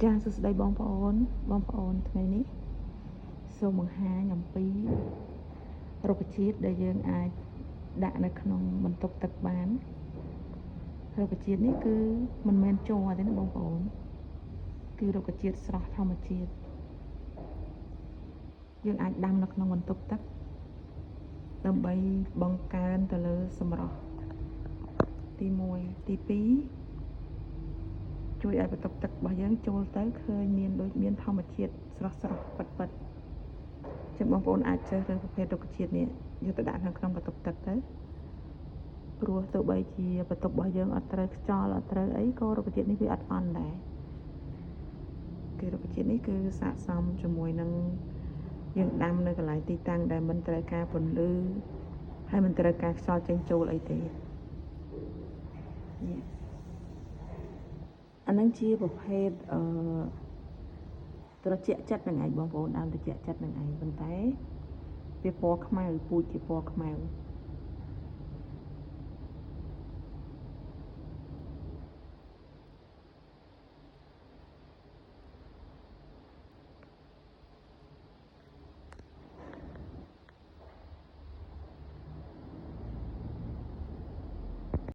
ចាសួស្តីបងប្អូនថ្ងៃនេះសូមបង្ហាញអំពីរុក្ខជាតិដែលយើងអាចដាក់នៅក្នុងបន្ទប់ទឹកបានរុក្ខជាតិនេះគឺមិនមែនជ័រទេណាបងប្អូនគឺរុក្ខជាតិស្រស់ធម្មជាតិយើងអាចដាំនៅក្នុងបន្ទប់ទឹកដើម្បីបង្កើនទៅលើសម្រស់ទី1ទី2ជួយឲ្យបន្ទប់ទឹករបស់យើងចូលទៅឃើញមានធម្មជាតិស្រស់ពិតចឹងបងប្អូនអាចជ្រើសរើសប្រភេទរុក្ខជាតិនេះយកទៅដាក់នៅក្នុងបន្ទប់ទឹកទៅព្រោះទោះបីជាបន្ទប់របស់យើងអត់ត្រូវខ្យល់អត់ត្រូវអីក៏រុក្ខជាតិនេះវាអត់អន់ដែរគឺរុក្ខជាតិនេះគឺស័ក្តិសមជាមួយនឹងយើងដាំនៅកន្លែងទីតាំងដែលមិនត្រូវការពន្លឺហើយមិនត្រូវការខ្យល់ចេញចូលអីទេអានឹងជាប្រភេទត្រជាក់ចិត្តនឹងឯងបងប្អូនដើមត្រជាក់ចិត្តនឹងឯងប៉ុន្តែវាពណ៌ខ្មៅពូជជាពណ៌ខ្មៅ